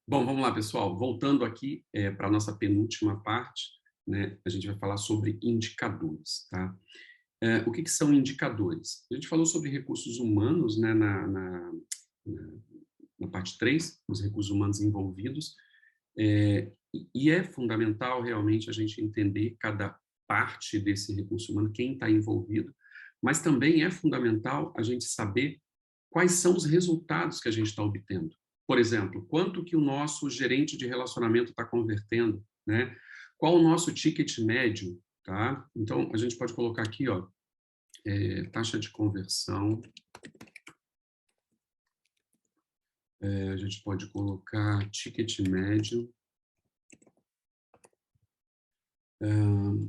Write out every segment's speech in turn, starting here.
Bom, vamos lá, pessoal. Voltando aqui para a nossa penúltima parte, né, a gente vai falar sobre indicadores, tá? O que são indicadores? A gente falou sobre recursos humanos, né, na- na parte 3, os recursos humanos envolvidos, e é fundamental realmente a gente entender cada parte desse recurso humano, quem está envolvido, mas também é fundamental a gente saber quais são os resultados que a gente está obtendo. Por exemplo, quanto que o nosso gerente de relacionamento está convertendo, né? Qual o nosso ticket médio, tá? Então, a gente pode colocar aqui, ó, taxa de conversão, a gente pode colocar ticket médio,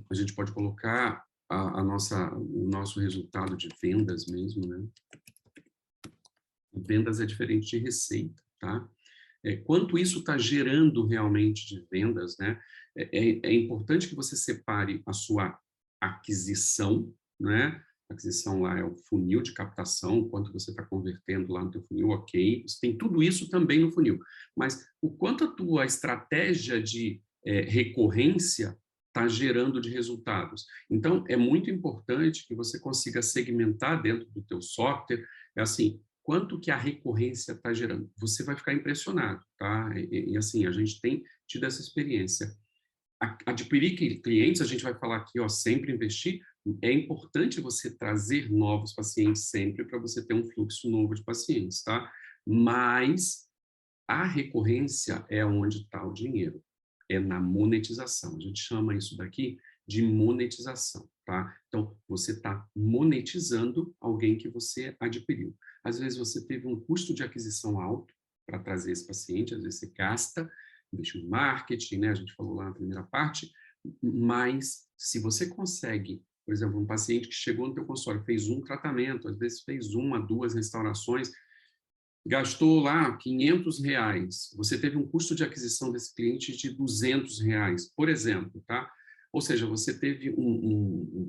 a gente pode colocar o nosso resultado de vendas mesmo, né? Vendas é diferente de receita, tá? Quanto isso está gerando realmente de vendas, né? É importante que você separe a sua aquisição, né? A aquisição lá é o funil de captação, quanto você está convertendo lá no teu funil, ok. Você tem tudo isso também no funil. Mas o quanto a tua estratégia de recorrência está gerando de resultados. Então, é muito importante que você consiga segmentar dentro do teu software, é assim, quanto que a recorrência está gerando. Você vai ficar impressionado, tá? Assim, a gente tem tido essa experiência. Adquirir clientes, a gente vai falar aqui, ó, sempre investir, é importante você trazer novos pacientes sempre para você ter um fluxo novo de pacientes, tá? Mas a recorrência é onde está o dinheiro, é na monetização. A gente chama isso daqui de monetização, tá? Então, você está monetizando alguém que você adquiriu. Às vezes você teve um custo de aquisição alto para trazer esse paciente, às vezes você gasta, investiu em marketing, né? A gente falou lá na primeira parte, mas se você consegue, por exemplo, um paciente que chegou no teu consultório, fez um tratamento, às vezes fez uma, duas restaurações, gastou lá R$ 500, você teve um custo de aquisição desse cliente de R$ 200, por exemplo, tá? Ou seja, você teve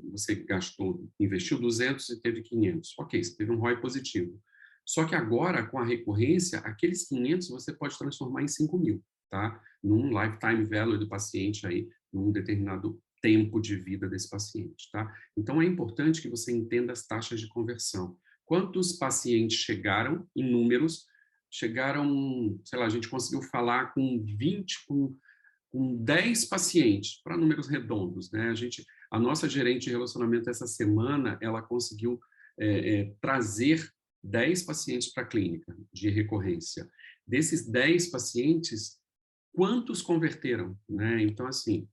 você gastou, investiu 200 e teve 500. Ok, você teve um ROI positivo. Só que agora, com a recorrência, aqueles 500 você pode transformar em 5.000, tá? Num lifetime value do paciente aí, num determinado tempo de vida desse paciente, tá? Então, é importante que você entenda as taxas de conversão. Quantos pacientes chegaram, em números, chegaram, sei lá, a gente conseguiu falar com 20, com 10 pacientes, para números redondos, né? A nossa gerente de relacionamento essa semana, ela conseguiu trazer 10 pacientes para a clínica de recorrência. Desses 10 pacientes, quantos converteram, né? Então, assim,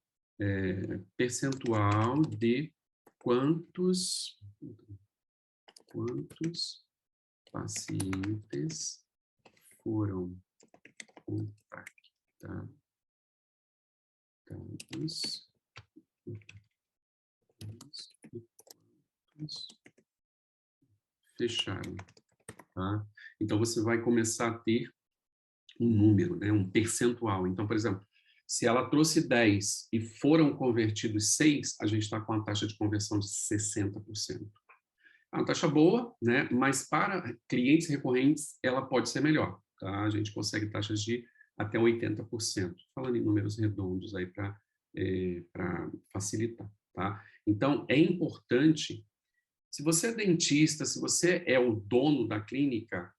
percentual de quantos pacientes foram contactados e quantos fecharam, tá? Então, você vai começar a ter um número, né, um percentual. Então, por exemplo, se ela trouxe 10 e foram convertidos 6, a gente está com uma taxa de conversão de 60%. É uma taxa boa, né? Mas para clientes recorrentes, ela pode ser melhor, tá? A gente consegue taxas de até 80%, falando em números redondos aí para facilitar, tá? Então, é importante, se você é dentista, se você é o dono da clínica,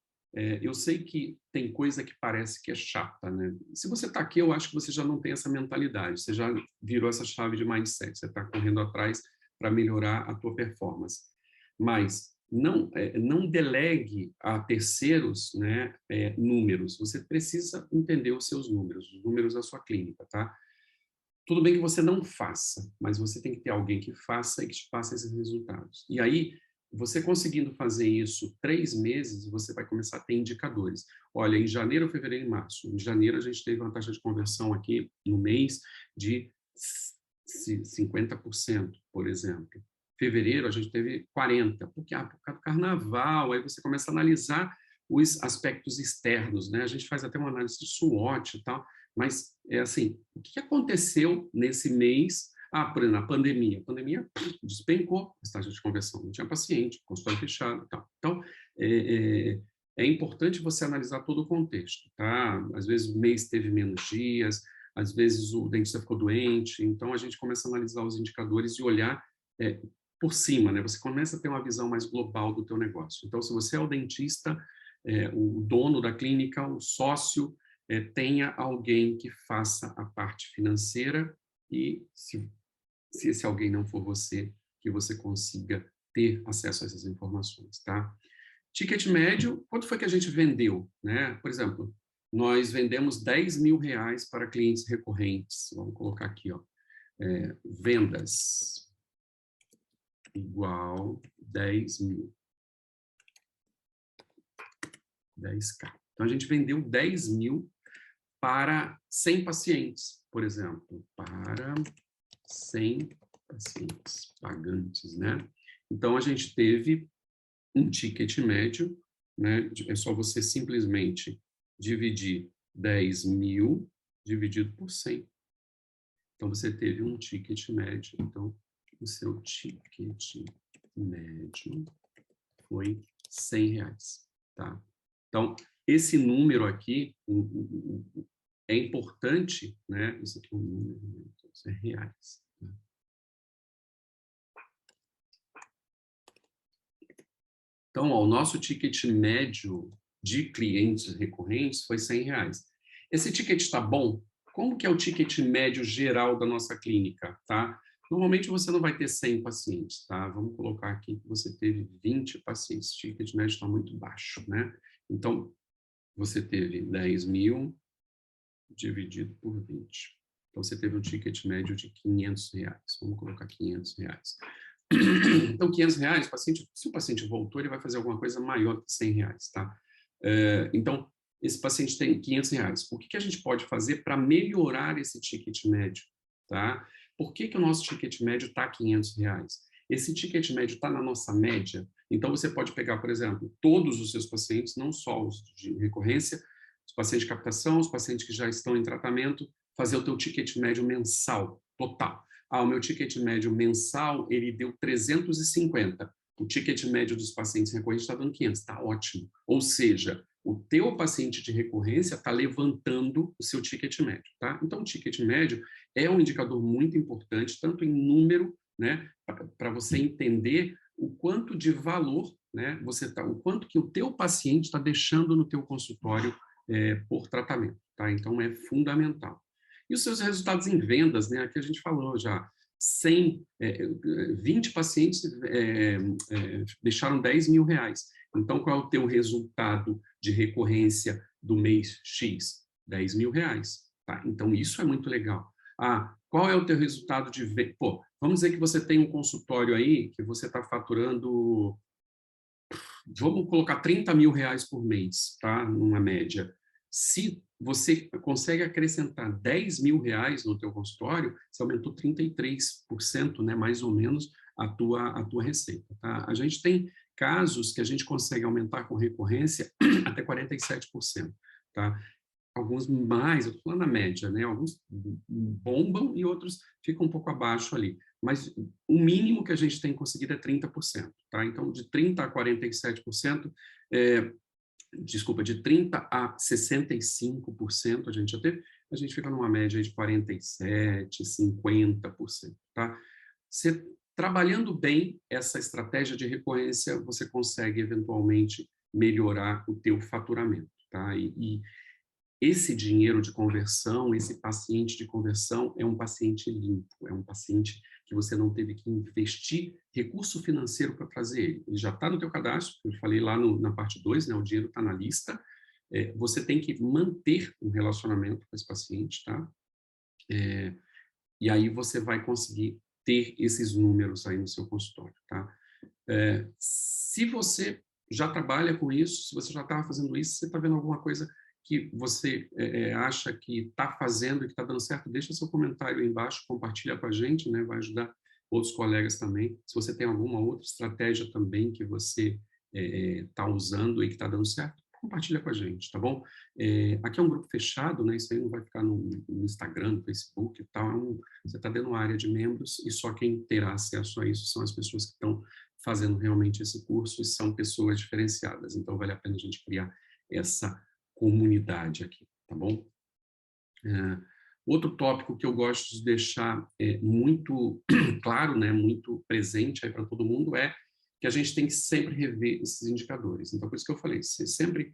eu sei que tem coisa que parece que é chata, né? Se você está aqui, eu acho que você já não tem essa mentalidade, você já virou essa chave de mindset, você está correndo atrás para melhorar a tua performance. Mas não delegue a terceiros, né, números. Você precisa entender os seus números, os números da sua clínica, tá? Tudo bem que você não faça, mas você tem que ter alguém que faça e que te passe esses resultados. E aí, você conseguindo fazer isso 3 meses, você vai começar a ter indicadores. Olha, em janeiro, fevereiro e março. Em janeiro, a gente teve uma taxa de conversão aqui no mês de 50%, por exemplo. Fevereiro, a gente teve 40%, porque por causa do carnaval, aí você começa a analisar os aspectos externos, né? A gente faz até uma análise de SWOT e tal, mas é assim, o que aconteceu nesse mês? Por exemplo, a pandemia. A pandemia despencou as taxas de conversão, não tinha paciente, consultório fechado e tal. Então, é, é importante você analisar todo o contexto, tá? Às vezes o mês teve menos dias, às vezes o dentista ficou doente, então a gente começa a analisar os indicadores e olhar por cima, né? Você começa a ter uma visão mais global do teu negócio. Então, se você é o dentista, o dono da clínica, o sócio, tenha alguém que faça a parte financeira e, se esse alguém não for você, que você consiga ter acesso a essas informações, tá? Ticket médio, quanto foi que a gente vendeu, né? Por exemplo, nós vendemos R$ 10.000 para clientes recorrentes. Vamos colocar aqui, ó, vendas igual 10.000, 10K. Então, a gente vendeu 10.000 para 100 pacientes, por exemplo, para 100 pacientes pagantes, né? Então, a gente teve um ticket médio, né? É só você simplesmente dividir 10.000 dividido por 100. Então, você teve um ticket médio. Então, o seu ticket médio foi R$ 100, tá? Então, esse número aqui é importante, né? Isso aqui é um número, isso é reais. Né? Então, ó, o nosso ticket médio de clientes recorrentes foi R$ 100. Esse ticket está bom? Como que é o ticket médio geral da nossa clínica, tá? Normalmente você não vai ter 100 pacientes, tá? Vamos colocar aqui que você teve 20 pacientes. O ticket médio está muito baixo, né? Então, você teve 10.000 dividido por 20. Então, você teve um ticket médio de R$ 500. Vamos colocar R$ 500. Então, R$ 500, se o paciente voltou, ele vai fazer alguma coisa maior que R$ 100, tá? Então, esse paciente tem R$ 500. O que a gente pode fazer para melhorar esse ticket médio, tá? Por que o nosso ticket médio está R$ 500? Esse ticket médio está na nossa média. Então, você pode pegar, por exemplo, todos os seus pacientes, não só os de recorrência, os pacientes de captação, os pacientes que já estão em tratamento, fazer o teu ticket médio mensal, total. O meu ticket médio mensal, ele deu 350. O ticket médio dos pacientes recorrentes está dando 500, está ótimo. Ou seja, o teu paciente de recorrência está levantando o seu ticket médio, tá? Então, o ticket médio é um indicador muito importante, tanto em número, né, para você entender o quanto de valor, né, o quanto que o teu paciente está deixando no teu consultório por tratamento, tá? Então, é fundamental. E os seus resultados em vendas, né? Aqui a gente falou já, 20 pacientes deixaram R$ 10.000. Então, qual é o teu resultado de recorrência do mês X? R$ 10.000, tá? Então, isso é muito legal. Qual é o teu resultado de venda? Pô, vamos dizer que você tem um consultório aí que você está faturando, vamos colocar R$ 30.000 por mês, tá? Numa média. Se você consegue acrescentar R$ 10.000 no teu consultório, você aumentou 33%, né, mais ou menos, a tua receita. Tá? A gente tem casos que a gente consegue aumentar com recorrência até 47%. Tá? Alguns mais, eu estou falando na média, né? Alguns bombam e outros ficam um pouco abaixo ali. Mas o mínimo que a gente tem conseguido é 30%. Tá? Então, de 30% a 47%, desculpa, de 30% a 65% a gente já teve, a gente fica numa média de 47%, 50%, tá? Você, trabalhando bem essa estratégia de recorrência, você consegue eventualmente melhorar o teu faturamento, tá? E esse dinheiro de conversão, esse paciente de conversão é um paciente limpo, é um paciente que você não teve que investir recurso financeiro para trazer ele. Ele já está no teu cadastro, eu falei lá na parte 2, né, o dinheiro está na lista, você tem que manter um relacionamento com esse paciente, tá? E aí você vai conseguir ter esses números aí no seu consultório, tá? Se você já trabalha com isso, se você já estava fazendo isso, você está vendo alguma coisa que você acha que está fazendo e que está dando certo, deixa seu comentário aí embaixo, compartilha com a gente, né? Vai ajudar outros colegas também. Se você tem alguma outra estratégia também que você está usando e que está dando certo, compartilha com a gente, tá bom? Aqui é um grupo fechado, né? Isso aí não vai ficar no Instagram, no Facebook e tal. Você está dentro de uma área de membros e só quem terá acesso a isso são as pessoas que estão fazendo realmente esse curso e são pessoas diferenciadas. Então, vale a pena a gente criar essa comunidade aqui, tá bom? Outro tópico que eu gosto de deixar muito claro, né, muito presente aí para todo mundo é que a gente tem que sempre rever esses indicadores. Então, por isso que eu falei, você sempre,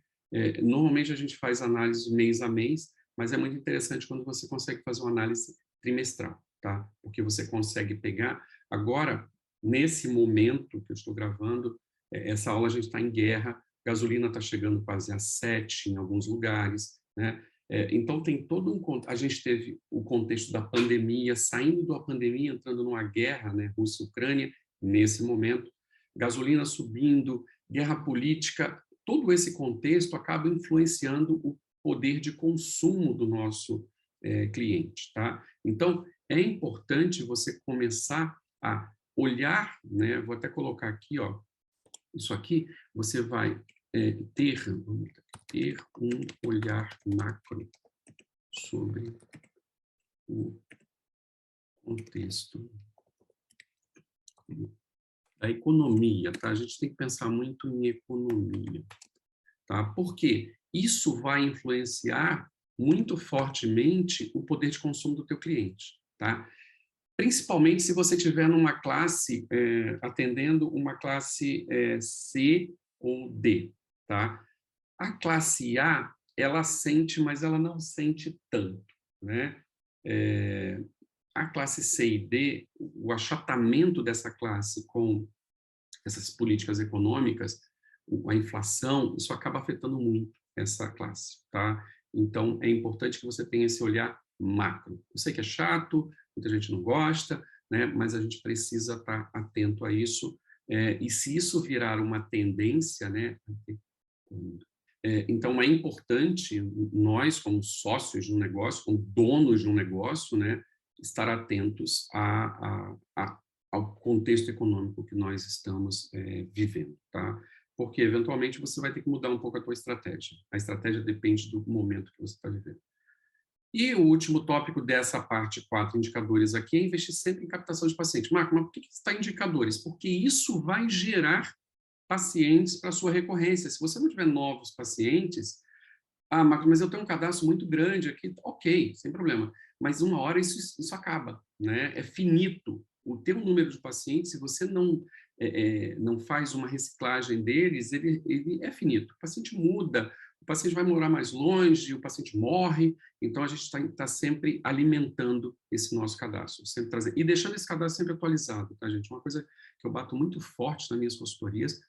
normalmente a gente faz análise mês a mês, mas é muito interessante quando você consegue fazer uma análise trimestral, tá? Porque você consegue pegar, agora, nesse momento que eu estou gravando, essa aula a gente está em guerra, gasolina está chegando quase a 7 em alguns lugares, né? Então, tem todo um... A gente teve o contexto da pandemia, saindo da pandemia, entrando numa guerra, né, Rússia e Ucrânia, nesse momento, gasolina subindo, guerra política, todo esse contexto acaba influenciando o poder de consumo do nosso cliente, tá? Então, é importante você começar a olhar, né, vou até colocar aqui, ó, isso aqui, você vai ter um olhar macro sobre o contexto da economia, tá? A gente tem que pensar muito em economia, tá? Porque isso vai influenciar muito fortemente o poder de consumo do teu cliente, tá? Principalmente se você estiver numa classe, atendendo uma classe C ou D, tá? A classe A, ela sente, mas ela não sente tanto, né? A classe C e D, o achatamento dessa classe com essas políticas econômicas, a inflação, isso acaba afetando muito essa classe, tá? Então, é importante que você tenha esse olhar macro. Eu sei que é chato, muita gente não gosta, né? Mas a gente precisa estar atento a isso. E se isso virar uma tendência, né? Então, é importante nós, como sócios de um negócio, como donos de um negócio, né, estar atentos ao contexto econômico que nós estamos vivendo, tá? Porque, eventualmente, você vai ter que mudar um pouco a tua estratégia. A estratégia depende do momento que você está vivendo. E o último tópico dessa parte 4 indicadores aqui é investir sempre em captação de pacientes. Marco, mas por que está indicadores? Porque isso vai gerar pacientes para a sua recorrência. Se você não tiver novos pacientes, Marco, mas eu tenho um cadastro muito grande aqui, ok, sem problema. Mas uma hora isso acaba, né? É finito. O teu número de pacientes, se você não faz uma reciclagem deles, ele é finito. O paciente muda, o paciente vai morar mais longe, o paciente morre, então a gente está sempre alimentando esse nosse cadastro, sempre trazendo, e deixando esse cadastro sempre atualizado, tá, gente? Uma coisa que eu bato muito forte nas minhas consultorias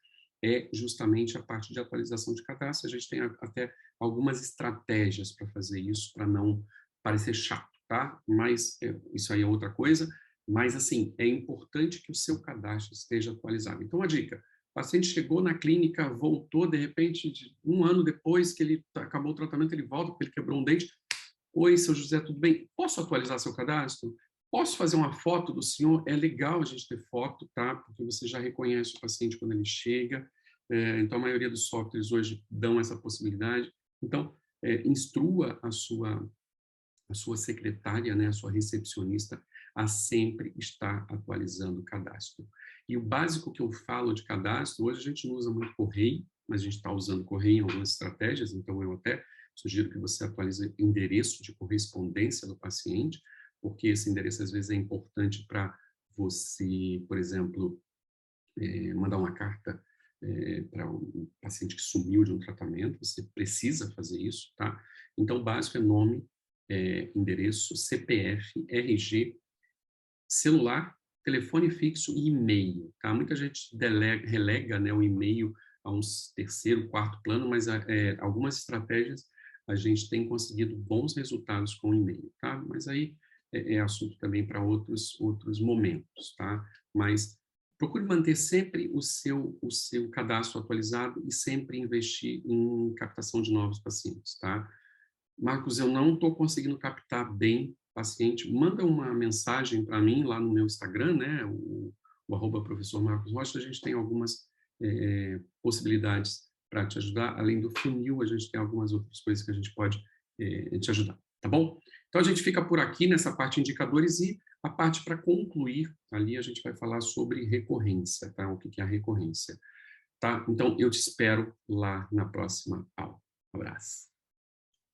é justamente a parte de atualização de cadastro. A gente tem até algumas estratégias para fazer isso, para não parecer chato, tá? Mas isso aí é outra coisa. Mas, assim, é importante que o seu cadastro esteja atualizado. Então, a dica: o paciente chegou na clínica, voltou, de repente, um ano depois que ele acabou o tratamento, ele volta porque ele quebrou um dente. Oi, seu José, tudo bem? Posso atualizar seu cadastro? Posso fazer uma foto do senhor? É legal a gente ter foto, tá? Porque você já reconhece o paciente quando ele chega. Então, a maioria dos softwares hoje dão essa possibilidade. Então, instrua a sua secretária, né, a sua recepcionista, a sempre estar atualizando o cadastro. E o básico que eu falo de cadastro, hoje a gente não usa muito correio, mas a gente está usando correio em algumas estratégias, então eu até sugiro que você atualize o endereço de correspondência do paciente, porque esse endereço às vezes é importante para você, por exemplo, mandar uma carta para um paciente que sumiu de um tratamento, você precisa fazer isso, tá? Então, o básico é nome, endereço, CPF, RG, celular, telefone fixo e e-mail, tá? Muita gente relega, né, o e-mail a um terceiro, quarto plano, mas algumas estratégias a gente tem conseguido bons resultados com o e-mail, tá? Mas aí é assunto também para outros momentos, tá? Mas procure manter sempre o seu cadastro atualizado e sempre investir em captação de novos pacientes, tá? Marcos, eu não estou conseguindo captar bem paciente. Manda uma mensagem para mim lá no meu Instagram, né? O @ professor Marcos Rocha. A gente tem algumas possibilidades para te ajudar. Além do funil, a gente tem algumas outras coisas que a gente pode te ajudar, tá bom? Então, a gente fica por aqui nessa parte de indicadores e a parte para concluir, ali a gente vai falar sobre recorrência, tá? O que que é a recorrência, tá? Então, eu te espero lá na próxima aula. Um abraço.